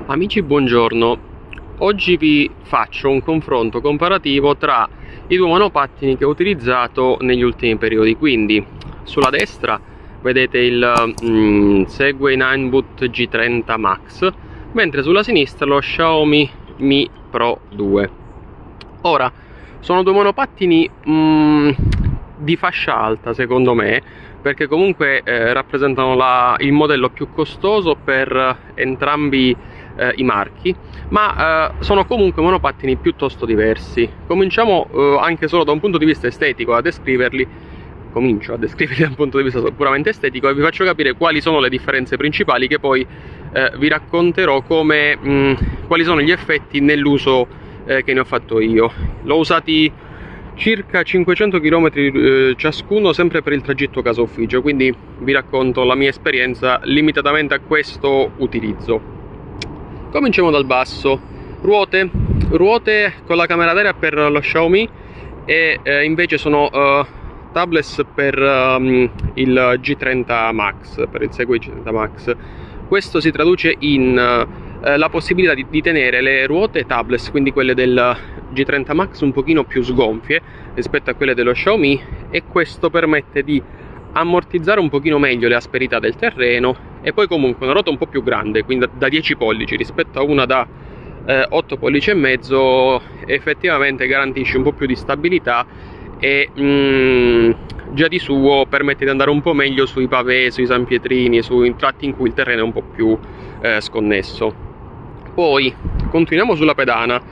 Amici, buongiorno. Oggi vi faccio un confronto comparativo tra i due monopattini che ho utilizzato negli ultimi periodi. Quindi sulla destra vedete il Segway Ninebot G30 Max, mentre sulla sinistra lo Xiaomi Mi Pro 2. Ora, sono due monopattini di fascia alta secondo me, perché comunque rappresentano il modello più costoso per entrambi i marchi, ma sono comunque monopattini piuttosto diversi. Cominciamo anche solo da un punto di vista estetico a descriverli. Comincio a descriverli da un punto di vista puramente estetico e vi faccio capire quali sono le differenze principali, che poi vi racconterò quali sono gli effetti nell'uso che ne ho fatto io. L'ho usati circa 500 km ciascuno, sempre per il tragitto casa ufficio, quindi vi racconto la mia esperienza limitatamente a questo utilizzo. Cominciamo dal basso. Ruote con la camera d'aria per lo Xiaomi e invece sono tubeless per il G30 Max, per il Segway G30 Max. Questo si traduce in la possibilità di tenere le ruote tubeless, quindi quelle del G30 Max, un pochino più sgonfie rispetto a quelle dello Xiaomi, e questo permette di ammortizzare un pochino meglio le asperità del terreno. E poi comunque una ruota un po' più grande, quindi da 10 pollici rispetto a una da 8 pollici e mezzo, effettivamente garantisce un po' più di stabilità e già di suo permette di andare un po' meglio sui pavé, sui sanpietrini, sui tratti in cui il terreno è un po' più sconnesso. Poi continuiamo sulla pedana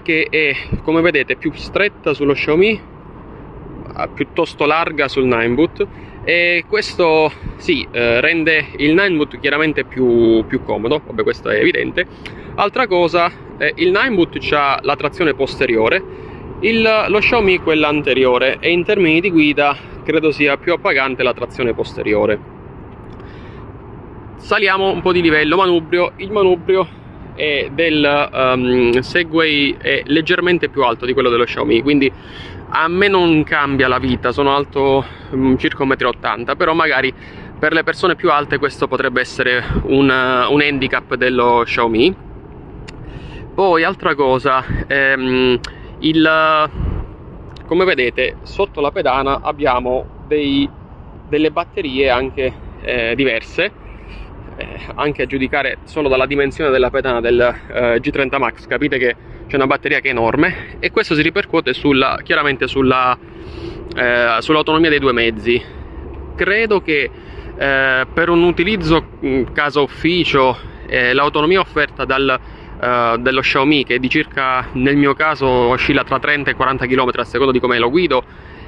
che è, come vedete, più stretta sullo Xiaomi, piuttosto larga sul Ninebot, e questo sì, rende il Ninebot chiaramente più comodo, vabbè, questo è evidente. Altra cosa, il Ninebot ha la trazione posteriore, lo Xiaomi quella anteriore, e in termini di guida credo sia più appagante la trazione posteriore. Saliamo un po' di livello. Manubrio. Il manubrio del Segway è leggermente più alto di quello dello Xiaomi, quindi a me non cambia la vita. Sono alto circa 1,80 m, però magari per le persone più alte questo potrebbe essere un handicap dello Xiaomi. Poi altra cosa, come vedete sotto la pedana abbiamo delle batterie anche diverse, anche a giudicare solo dalla dimensione della pedana del G30 Max capite che c'è una batteria che è enorme, e questo si ripercuote chiaramente sull'autonomia dei due mezzi. Credo che per un utilizzo casa ufficio l'autonomia offerta dello Xiaomi, che di circa, nel mio caso, oscilla tra 30 e 40 km a seconda di come lo guido,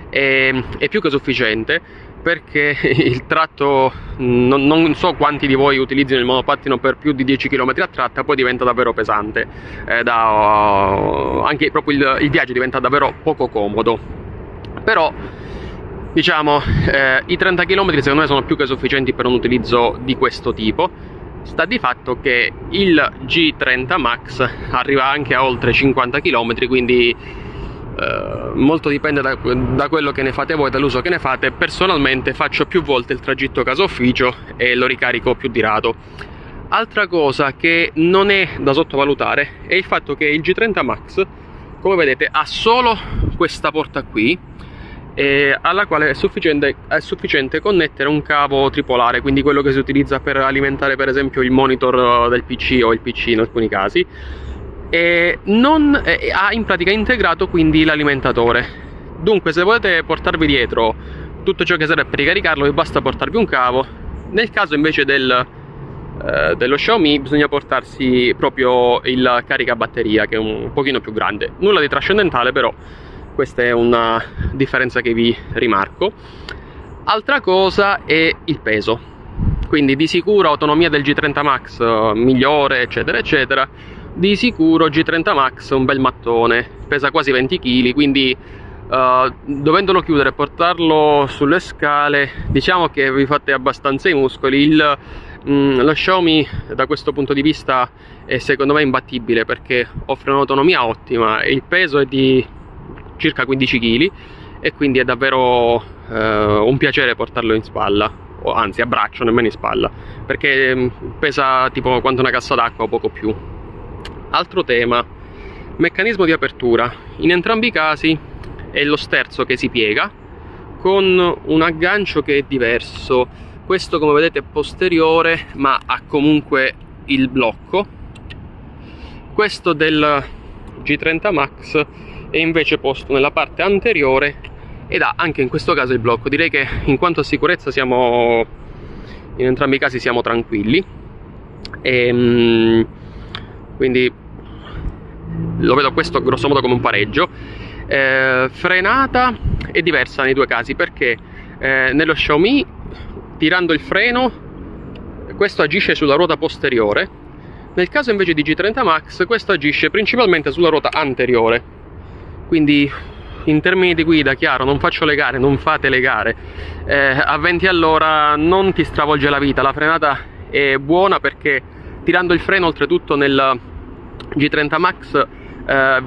è più che sufficiente, perché il tratto, non so quanti di voi utilizzino il monopattino per più di 10 km a tratta, poi diventa davvero pesante, anche proprio il viaggio diventa davvero poco comodo. Però diciamo i 30 km secondo me sono più che sufficienti per un utilizzo di questo tipo. Sta di fatto che il G30 Max arriva anche a oltre 50 km, quindi molto dipende da quello che ne fate voi, dall'uso che ne fate. Personalmente faccio più volte il tragitto casa ufficio e lo ricarico più di rado. Altra cosa che non è da sottovalutare è il fatto che il G30 Max, come vedete, ha solo questa porta qui, alla quale è sufficiente connettere un cavo tripolare, quindi quello che si utilizza per alimentare per esempio il monitor del PC o il PC in alcuni casi, e ha in pratica integrato quindi l'alimentatore. Dunque, se volete portarvi dietro tutto ciò che serve per ricaricarlo, vi basta portarvi un cavo. Nel caso invece dello Xiaomi bisogna portarsi proprio il caricabatteria, che è un pochino più grande. Nulla di trascendentale, però questa è una differenza che vi rimarco. Altra cosa è il peso, quindi di sicuro autonomia del G30 Max migliore, eccetera eccetera. Di sicuro G30 Max un bel mattone, pesa quasi 20 kg, quindi dovendolo chiudere e portarlo sulle scale, diciamo che vi fate abbastanza i muscoli. Lo Xiaomi da questo punto di vista è secondo me imbattibile, perché offre un'autonomia ottima e il peso è di circa 15 kg, e quindi è davvero un piacere portarlo in spalla. o anzi a braccio, nemmeno in spalla, perché pesa tipo quanto una cassa d'acqua o poco più. Altro tema, meccanismo di apertura. In entrambi i casi è lo sterzo che si piega con un aggancio che è diverso. Questo, come vedete, è posteriore ma ha comunque il blocco. Questo del G30 Max è invece posto nella parte anteriore ed ha anche in questo caso il blocco. Direi che in quanto a sicurezza in entrambi i casi siamo tranquilli, e quindi lo vedo questo grosso modo come un pareggio. Frenata è diversa nei due casi, perché nello Xiaomi, tirando il freno, questo agisce sulla ruota posteriore. Nel caso invece di G30 Max, questo agisce principalmente sulla ruota anteriore. Quindi in termini di guida, chiaro, non faccio le gare, non fate le gare, a 20 all'ora non ti stravolge la vita. La frenata è buona perché tirando il freno, oltretutto nel G30 Max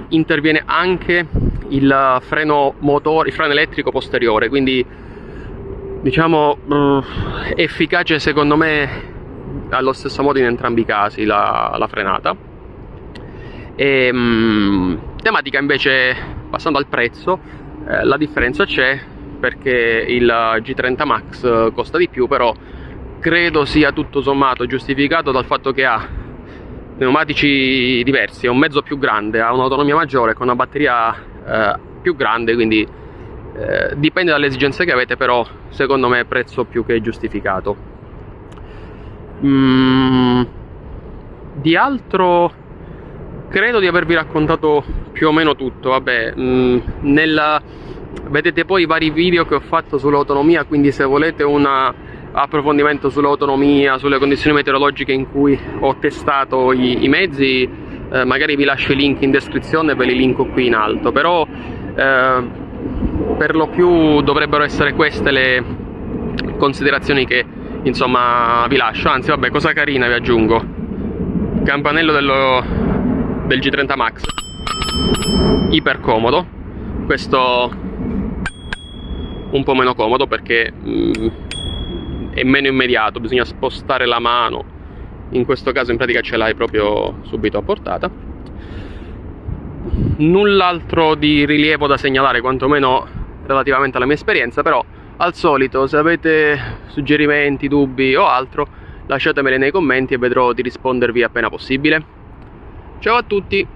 interviene anche il freno motore, il freno elettrico posteriore, quindi diciamo efficace secondo me allo stesso modo in entrambi i casi la frenata. Tematica invece, passando al prezzo, la differenza c'è perché il G30 Max costa di più, però credo sia tutto sommato giustificato dal fatto che ha pneumatici diversi, è un mezzo più grande, ha un'autonomia maggiore con una batteria più grande, quindi dipende dalle esigenze che avete, però secondo me è prezzo più che giustificato. Di altro credo di avervi raccontato più o meno tutto. Vabbè, vedete poi i vari video che ho fatto sull'autonomia, quindi se volete un approfondimento sull'autonomia, sulle condizioni meteorologiche in cui ho testato i mezzi, magari vi lascio i link in descrizione e ve li linko qui in alto. Però per lo più dovrebbero essere queste le considerazioni che insomma vi lascio. Anzi, vabbè, cosa carina vi aggiungo: campanello del G30 Max, iper comodo. Questo un po' meno comodo perché è meno immediato, bisogna spostare la mano. In questo caso in pratica ce l'hai proprio subito a portata. Null'altro di rilievo da segnalare, quantomeno relativamente alla mia esperienza, però al solito se avete suggerimenti, dubbi o altro, lasciatemeli nei commenti e vedrò di rispondervi appena possibile. Ciao a tutti!